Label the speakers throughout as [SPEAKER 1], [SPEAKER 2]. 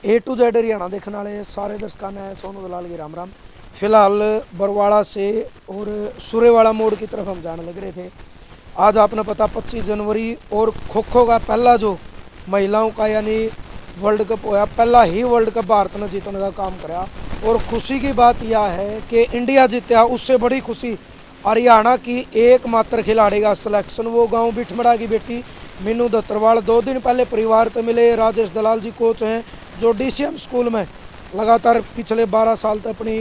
[SPEAKER 1] A to Z Haryana देखने वाले सारे दर्शकों ने सोनू दलाल की राम राम। फिलहाल बरवाड़ा से और सुरेवाड़ा मोड़ की तरफ हम जाने लग रहे थे। आज आपने पता 25 जनवरी और खो खो का पहला जो महिलाओं का यानी वर्ल्ड कप होया, पहला ही वर्ल्ड कप भारत ने जीतने का काम करा। और खुशी की बात यह है कि इंडिया जीता, उससे बड़ी खुशी हरियाणा की एकमात्र खिलाड़ी का सिलेक्शन, वो गांव बिठमड़ा की बेटी मीनू दत्तरवाल 2 दिन पहले परिवार से मिले। राजेश दलाल जी कोच हैं जो डीसीएम स्कूल में लगातार पिछले 12 साल तक अपनी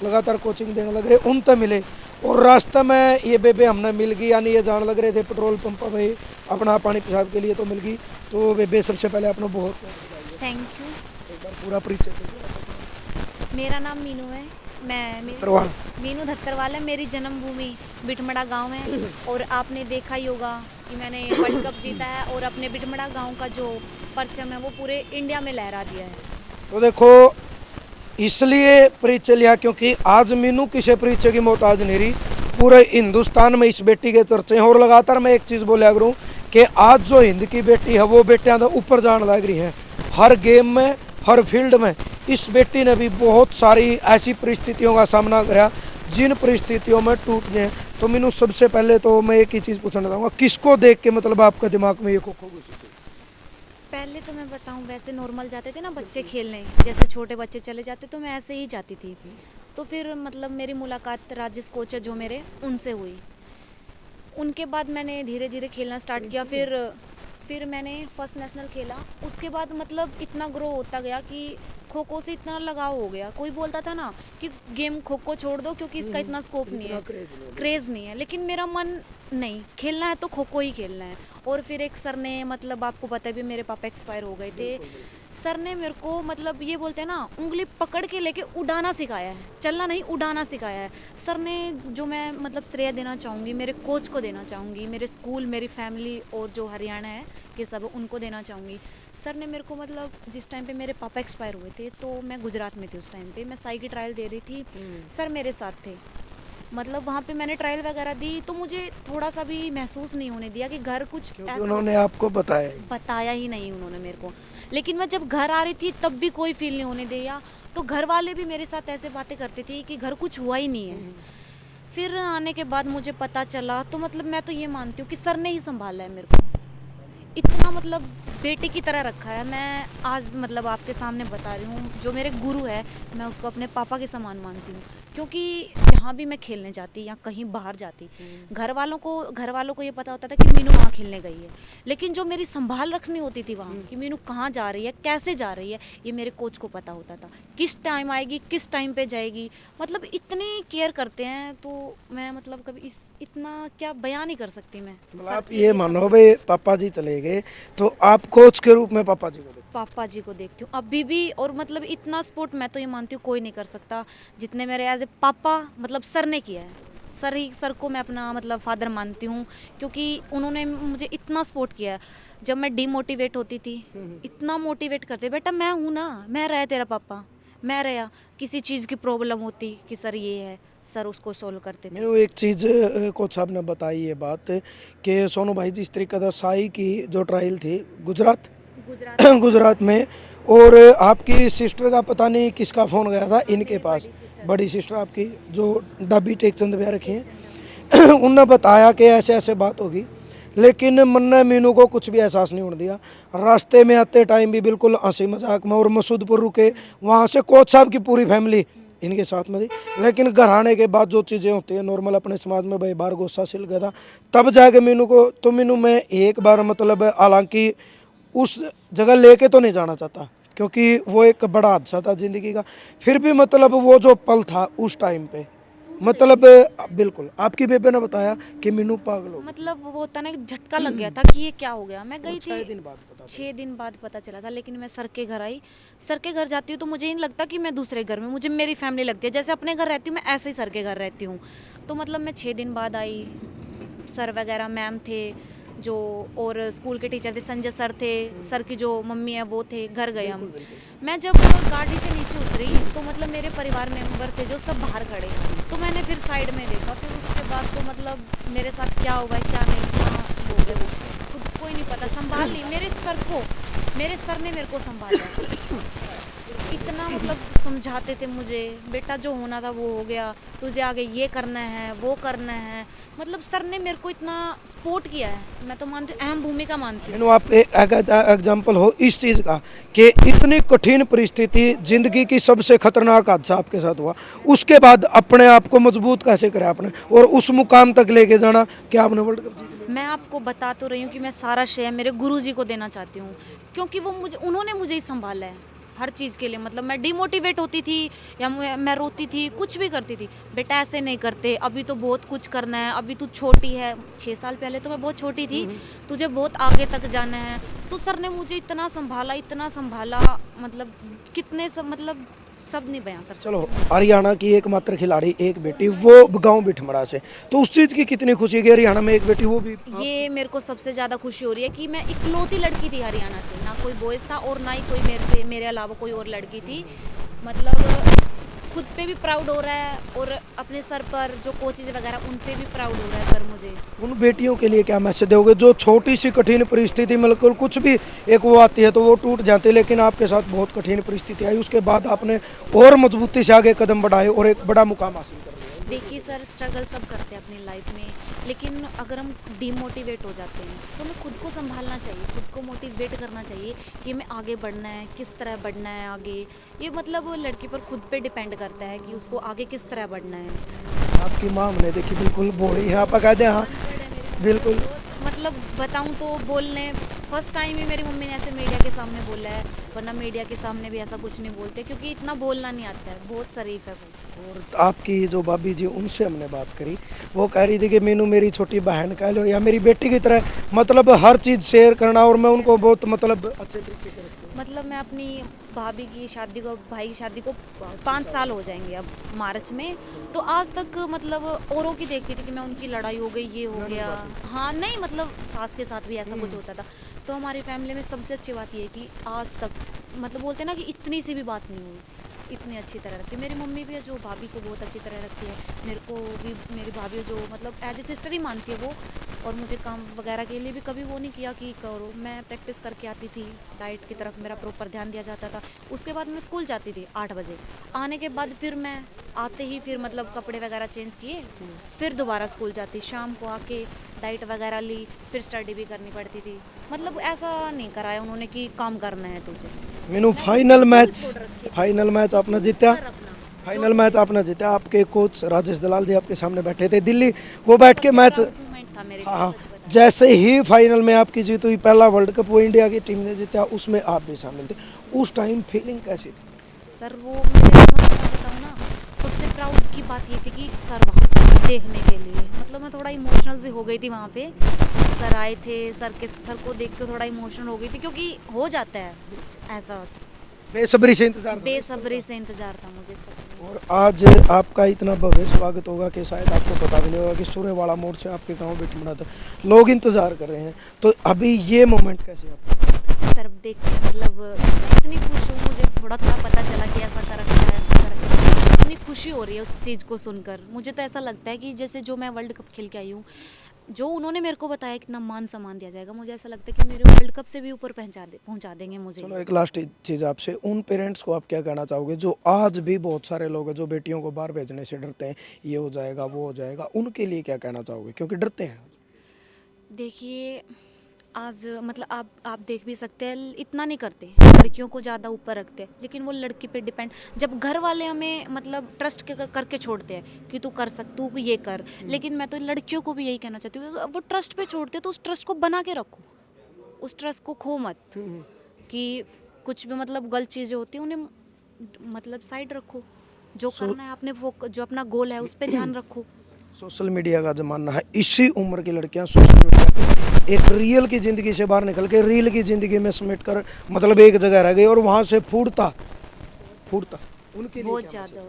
[SPEAKER 1] लगातार कोचिंग देने लग रहे, उनसे मिले। और रास्ते में ये बेबे हमने मिल गई, यानी ये जान लग रहे थे पेट्रोल पंप भाई अपना पानी पेशाब के लिए, तो मिल गई। तो बेबे सबसे पहले अपना बहुत
[SPEAKER 2] थैंक यू।
[SPEAKER 1] एक बार पूरा परिचय दीजिए।
[SPEAKER 2] मेरा नाम मीनू है।
[SPEAKER 1] दत्तरवाल।
[SPEAKER 2] मीनू धत्तरवाल है। मेरी जन्मभूमि बिठमड़ा गांव है। और आपने देखा ही होगा कि मैंने वर्ल्ड कप जीता है और अपने बिठमड़ा गांव का जो परचम है वो पूरे इंडिया में लहरा दिया है।
[SPEAKER 1] तो देखो इसलिए परिचय लिया क्योंकि आज मीनू किसी परिचय की मोहताज नहीं रही, पूरे हिंदुस्तान में इस बेटी के चर्चे हैं। और लगातार मैं एक चीज़ बोला करूँ कि आज जो हिंद की बेटी है वो बेटियां तो ऊपर जाने लग रही हैं हर गेम में, हर फील्ड में। इस बेटी ने भी बहुत सारी ऐसी परिस्थितियों का सामना करा जिन परिस्थितियों में टूट गए। तो मीनू सबसे पहले तो मैं एक ही चीज़ पूछना चाहूँगा, किसको देख के मतलब आपका दिमाग में ये खो घुसी थी?
[SPEAKER 2] पहले तो मैं बताऊं, वैसे नॉर्मल जाते थे ना बच्चे खेलने, जैसे छोटे बच्चे चले जाते तो मैं ऐसे ही जाती थी। तो फिर मतलब मेरी मुलाकात राजेश कोच है जो मेरे, उनसे हुई। उनके बाद मैंने धीरे धीरे खेलना स्टार्ट किया। फिर मैंने फर्स्ट नेशनल खेला। उसके बाद मतलब इतना ग्रो होता गया कि खो खो से इतना लगाव हो गया। कोई बोलता था ना कि गेम खो खो छोड़ दो क्योंकि इसका इतना स्कोप नहीं है, क्रेज़ नहीं है, लेकिन मेरा मन नहीं, खेलना है तो खो खो ही खेलना है। और फिर एक सर ने, मतलब आपको पता है भी मेरे पापा एक्सपायर हो गए थे, सर ने मेरे को मतलब ये बोलते हैं ना उंगली पकड़ के लेके उड़ाना सिखाया है, चलना नहीं उड़ाना सिखाया है सर ने। जो मैं मतलब श्रेय देना चाहूँगी मेरे कोच को देना चाहूँगी, मेरे स्कूल, मेरी फैमिली और जो हरियाणा है कि सब उनको देना चाहूँगी। सर ने मेरे को मतलब जिस टाइम पे मेरे पापा एक्सपायर हुए थे तो मैं गुजरात में थी, उस टाइम पे मैं साई की ट्रायल दे रही थी, सर मेरे साथ थे। मतलब वहाँ पे मैंने ट्रायल वगैरह दी तो मुझे थोड़ा सा भी महसूस नहीं होने दिया कि घर कुछ ऐसा,
[SPEAKER 1] उन्होंने आपको
[SPEAKER 2] बताया ही नहीं उन्होंने मेरे को। लेकिन मैं जब घर आ रही थी तब भी कोई फील नहीं होने दिया। तो घर वाले भी मेरे साथ ऐसे बातें करते थे कि घर कुछ हुआ ही नहीं है। फिर आने के बाद मुझे पता चला तो मतलब मैं तो ये मानती हूँ कि सर ने ही संभाला है मेरे को, इतना मतलब बेटे की तरह रखा है। मैं आज मतलब आपके सामने बता रही हूँ, जो मेरे गुरु है मैं उसको अपने पापा के समान मानती हूँ। क्योंकि जहाँ भी मैं खेलने जाती या कहीं बाहर जाती, घर वालों को ये पता होता था कि मीनू वहाँ खेलने गई है, लेकिन जो मेरी संभाल रखनी होती थी वहाँ कि मीनू कहाँ जा रही है, कैसे जा रही है, ये मेरे कोच को पता होता था। किस टाइम आएगी, किस टाइम पे जाएगी, मतलब इतनी केयर करते हैं। तो मैं मतलब कभी इतना क्या बयान नहीं कर सकती मैं।
[SPEAKER 1] मतलब आप ये मानो भाई पापा जी चले गए तो आप कोच के रूप में पापा जी को देखते?
[SPEAKER 2] पापा जी को देखती हूँ अभी भी। और मतलब इतना सपोर्ट मैं तो ये मानती हूँ कोई नहीं कर सकता जितने मेरे एज ए पापा मतलब सर ने किया है। सर को मैं अपना मतलब फादर मानती हूँ, क्योंकि उन्होंने मुझे इतना सपोर्ट किया है। जब मैं डीमोटिवेट होती थी इतना मोटिवेट करते, बेटा मैं हूँ ना, मैं रहा तेरा पापा, मैं रहा। किसी चीज़ की प्रॉब्लम होती कि सर ये है, सर उसको सोल्व करते थे।
[SPEAKER 1] मैंने एक चीज़ कोच साहब ने बताई ये बात कि सोनू भाई जिस तरीके का साई की जो ट्रायल थी गुजरात गुजरात में, और आपकी सिस्टर का पता नहीं किसका फ़ोन गया था इनके पास, बड़ी सिस्टर आपकी जो डब्बी टेकचंद भैया रखी हैं उनने बताया कि ऐसे ऐसे बात होगी, लेकिन मन ने मीनू को कुछ भी एहसास नहीं होने दिया। रास्ते में आते टाइम भी बिल्कुल हंसी मजाक में, और मसूदपुर रुके, वहाँ से कोच साहब की पूरी फैमिली इनके साथ में थी। लेकिन घर आने के बाद जो चीज़ें होती हैं नॉर्मल अपने समाज में, भाई बाहर गुस्सा सिल गया था, तब जाके मीनू को, तो मीनू मैं एक बार मतलब हालांकि उस जगह लेके तो नहीं जाना चाहता क्योंकि वो एक बड़ा हादसा था ज़िंदगी का, फिर भी मतलब वो जो पल था उस टाइम पे, मतलब बिल्कुल आपकी बेबे ने बताया कि मीनू पागल हो,
[SPEAKER 2] मतलब वो होता ना, एक झटका लग गया था कि ये क्या हो गया। मैं गई थी 6 दिन बाद पता चला था। लेकिन मैं सर के घर आई, सर के घर जाती हूँ तो मुझे नहीं लगता कि मैं दूसरे घर में, मुझे मेरी फैमिली लगती है। जैसे अपने घर रहती हूँ मैं ऐसे ही सर के घर रहती हूँ। तो मतलब मैं 6 दिन बाद आई, सर वगैरह मैम थे जो, और स्कूल के टीचर थे, संजय सर थे, सर की जो मम्मी है वो थे, घर गए हम। मैं जब गाड़ी से नीचे उतरी तो मतलब मेरे परिवार मेंबर थे जो सब बाहर खड़े, तो मैंने फिर साइड में देखा। फिर उसके बाद तो मतलब मेरे साथ क्या हुआ है क्या नहीं, क्या हो गया खुद को ही नहीं पता, संभाल ली मेरे सर ने मेरे को संभाला। इतना मतलब समझाते थे मुझे, बेटा जो होना था वो हो गया, तुझे आगे ये करना है वो करना है। मतलब सर ने मेरे को इतना सपोर्ट किया है, मैं तो मानती हूँ, अहम भूमिका मानती हूँ।
[SPEAKER 1] आप एक एग्जाम्पल हो इस चीज़ का कि इतनी कठिन परिस्थिति, जिंदगी की सबसे खतरनाक हादसा आपके साथ हुआ, उसके बाद अपने आप को मजबूत कैसे करा आपने और उस मुकाम तक लेके जाना, क्या आपने वर्ल्ड कप जीत लिया?
[SPEAKER 2] मैं आपको बता तो रही हूँ कि मैं सारा श्रेय मेरे गुरुजी को देना चाहती हूँ, क्योंकि उन्होंने मुझे ही संभाला है हर चीज़ के लिए। मतलब मैं डिमोटिवेट होती थी या मैं रोती थी, कुछ भी करती थी, बेटा ऐसे नहीं करते, अभी तो बहुत कुछ करना है, अभी तू छोटी है। 6 साल पहले तो मैं बहुत छोटी थी, तुझे बहुत आगे तक जाना है। तो सर ने मुझे इतना संभाला, मतलब कितने सब, मतलब सब नहीं बयां कर सकते।
[SPEAKER 1] चलो, हरियाणा की एकमात्र खिलाड़ी, एक बेटी, वो गांव बिठमड़ा से, तो उस चीज़ की कितनी खुशी है कि हरियाणा में एक बेटी, वो भी
[SPEAKER 2] ये मेरे को सबसे ज़्यादा खुशी हो रही है कि मैं इकलौती लड़की थी हरियाणा से, ना कोई बॉयज़ था और ना ही कोई मेरे अलावा कोई और लड़की थी। मतलब खुद पे भी प्राउड हो रहा है और अपने सर पर जो कोचेज वगैरह उन पे भी प्राउड हो रहा है सर मुझे।
[SPEAKER 1] उन बेटियों के लिए क्या मैसेज दोगे जो छोटी सी कठिन परिस्थिति, मतलब कुछ भी एक वो आती है तो वो टूट जाते हैं, लेकिन आपके साथ बहुत कठिन परिस्थिति आई, उसके बाद आपने और मजबूती से आगे कदम बढ़ाए और एक बड़ा मुकाम हासिल कर लिया?
[SPEAKER 2] देखिए सर, स्ट्रगल सब करते हैं अपनी लाइफ में, लेकिन अगर हम डिमोटिवेट हो जाते हैं तो हमें खुद को संभालना चाहिए, खुद को मोटिवेट करना चाहिए कि हमें आगे बढ़ना है, किस तरह बढ़ना है आगे। ये मतलब वो लड़की पर खुद पे डिपेंड करता है कि उसको आगे किस तरह बढ़ना है।
[SPEAKER 1] आपकी माँ हमने देखी बिल्कुल बूढ़ी है, आप कहते हैं हाँ बिल्कुल।
[SPEAKER 2] मतलब बताऊं तो बोलने फर्स्ट टाइम ही मेरी मम्मी ने ऐसे मीडिया के सामने बोला है, वरना मीडिया के सामने भी ऐसा कुछ नहीं बोलते, क्योंकि इतना बोलना नहीं आता है, बहुत शरीफ है वो।
[SPEAKER 1] और आपकी जो भाभी जी, उनसे हमने बात करी, वो कह रही थी कि मीनू मेरी छोटी बहन कह लो या मेरी बेटी की तरह, मतलब हर चीज़ शेयर करना, और मैं उनको बहुत मतलब अच्छे तरीके से रखती हूँ।
[SPEAKER 2] मतलब मैं अपनी भाभी की शादी को, भाई की शादी को 5 साल हो जाएंगे अब मार्च में, तो आज तक मतलब औरों की देखती थी कि मैं उनकी लड़ाई हो गई, ये हो गया। हाँ नहीं, मतलब सास के साथ भी ऐसा कुछ होता था। तो हमारी फैमिली में सबसे अच्छी बात ये है कि आज तक मतलब बोलते हैं ना कि इतनी सी भी बात नहीं हुई, इतनी अच्छी तरह रखती है। मेरी मम्मी भी है जो भाभी को बहुत अच्छी तरह रखती है, मेरे को भी मेरी भाभी जो मतलब एज ए सिस्टर ही मानती है वो, और मुझे काम वगैरह के लिए भी कभी वो नहीं किया कि करो। मैं प्रैक्टिस करके आती थी, डाइट की तरफ मेरा प्रॉपर ध्यान दिया जाता था। उसके बाद मैं स्कूल जाती थी 8 बजे, आने के बाद फिर मैं आते ही फिर मतलब कपड़े वगैरह चेंज किए, फिर दोबारा स्कूल जाती, शाम को आके डाइट वगैरह ली, फिर स्टडी भी करनी पड़ती थी। मतलब ऐसा नहीं कराया उन्होंने कि काम करना है तुझे।
[SPEAKER 1] मीनू फाइनल मैच आपने जीता, फाइनल मैच आपने जीता। आपके कोच राजेश दलाल जी आपके सामने बैठे थे दिल्ली, वो बैठ के मैच,
[SPEAKER 2] था मेरे लिए,
[SPEAKER 1] हाँ,
[SPEAKER 2] सच बता।
[SPEAKER 1] जैसे ही फाइनल में आपकी जीत हुई, पहला वर्ल्ड कप वो इंडिया की टीम ने जीता, उसमें आप भी शामिल थे, उस टाइम फीलिंग कैसी थी?
[SPEAKER 2] सर वो मेरे बताऊँ ना, सबसे प्राउड की बात ये थी कि सर वहाँ देखने के लिए, मतलब मैं थोड़ा इमोशनल सी हो गई थी वहाँ पे। सर आए थे, सर को देख के थोड़ा इमोशनल हो गई थी, क्योंकि हो जाता है ऐसा,
[SPEAKER 1] बेसब्री से इंतजार था।
[SPEAKER 2] बेसब्री से इंतजार था मुझे सच में।
[SPEAKER 1] और आज आपका इतना भव्य स्वागत होगा कि शायद आपको पता भी नहीं होगा कि सूर्यवाड़ा मोड़ से आपके गांव बिठमड़ा तक लोग इंतजार कर रहे हैं, तो अभी ये मोमेंट कैसे है आपको?
[SPEAKER 2] सर देख के मतलब मैं इतनी खुश हूँ, मुझे थोड़ा पता चला कि ऐसा कर रखा है, ऐसा कर रखा है। इतनी खुशी हो रही है उस चीज़ को सुनकर। मुझे तो ऐसा लगता है कि जैसे जो मैं वर्ल्ड कप खेल के आई हूँ, जो उन्होंने मेरे को बताया कितना मान सम्मान दिया जाएगा, मुझे ऐसा लगता है कि मेरे वर्ल्ड कप से भी ऊपर पहुंचा देंगे मुझे।
[SPEAKER 1] चलो, एक लास्ट चीज़ आपसे, उन पेरेंट्स को आप क्या कहना चाहोगे जो आज भी बहुत सारे लोग हैं जो बेटियों को बाहर भेजने से डरते हैं, ये हो जाएगा वो हो जाएगा, उनके लिए क्या कहना चाहोगे, क्योंकि डरते हैं?
[SPEAKER 2] देखिए आज मतलब आप देख भी सकते हैं, इतना नहीं करते, लड़कियों को ज़्यादा ऊपर रखते हैं, लेकिन वो लड़की पे डिपेंड, जब घर वाले हमें मतलब ट्रस्ट करके छोड़ते हैं कि तू कर तू ये कर, लेकिन मैं तो लड़कियों को भी यही कहना चाहती हूँ, वो ट्रस्ट पे छोड़ते हैं तो उस ट्रस्ट को बना के रखो, उस ट्रस्ट को खो मत, कि कुछ भी मतलब गलत चीज़ें होती हैं उन्हें मतलब साइड रखो, जो करना है आपने वो, जो अपना गोल है उस पर ध्यान रखो।
[SPEAKER 1] सोशल मीडिया का ज़माना है, इसी उम्र की लड़कियां सोशल मीडिया पे एक रियल की ज़िंदगी से बाहर निकल के रील की ज़िंदगी में समेट कर मतलब एक जगह रह गई और वहाँ से फूटता उनके लिए
[SPEAKER 2] बहुत
[SPEAKER 1] क्या
[SPEAKER 2] ज़्यादा।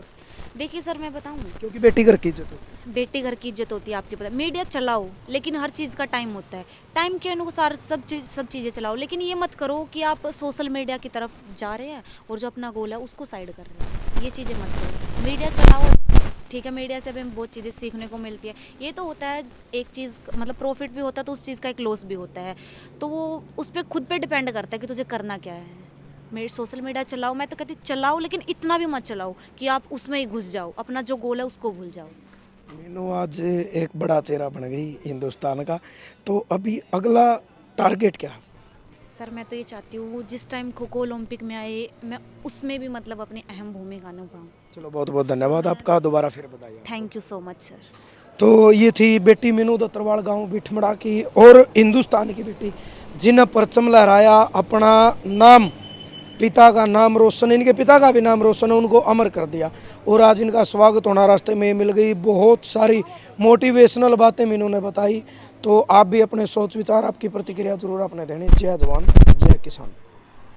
[SPEAKER 2] देखिए सर मैं बताऊँ,
[SPEAKER 1] क्योंकि बेटी घर की इज्जत होती है।
[SPEAKER 2] बेटी घर की इज्जत होती है, आपकी पता, मीडिया चलाओ लेकिन हर चीज़ का टाइम होता है, टाइम के अनुसार सब चीज़ें चलाओ, लेकिन ये मत करो कि आप सोशल मीडिया की तरफ जा रहे हैं और जो अपना गोल है उसको साइड कर रहे हैं, ये चीज़ें मत करो। मीडिया चलाओ ठीक है, मीडिया से हमें बहुत चीज़ें सीखने को मिलती है। ये तो होता है एक चीज़, मतलब प्रॉफिट भी होता है तो उस चीज़ का एक लॉस भी होता है, तो वो उस पर खुद पे डिपेंड करता है कि तुझे करना क्या है। मेरे सोशल मीडिया चलाओ, मैं तो कहती चलाओ, लेकिन इतना भी मत चलाओ कि आप उसमें ही घुस जाओ, अपना जो गोल है उसको भूल जाओ।
[SPEAKER 1] मीनू आज एक बड़ा चेहरा बन गई हिंदुस्तान का, तो अभी अगला टारगेट क्या है?
[SPEAKER 2] सर मैं तो ये चाहती हूँ जिस टाइम खो खो ओलंपिक में आए, मैं उसमें भी मतलब अपनी अहम भूमिका निभाऊँ।
[SPEAKER 1] चलो बहुत बहुत धन्यवाद आपका, दोबारा फिर बताइए।
[SPEAKER 2] Thank you so much sir.
[SPEAKER 1] तो ये थी बेटी मीनू दत्तरवाड़ गांव बिठमड़ा की, और हिंदुस्तान की बेटी जिन्हें परचम लहराया, अपना नाम, पिता का नाम रोशन, इनके पिता का भी नाम रोशन है, उनको अमर कर दिया। और आज इनका स्वागत होना रास्ते में मिल गई। बहुत सारी मोटिवेशनल बातें मीनू ने बताई। तो आप भी अपने सोच विचार, आपकी प्रतिक्रिया जरूर अपने देनी। जय जवान जय किसान।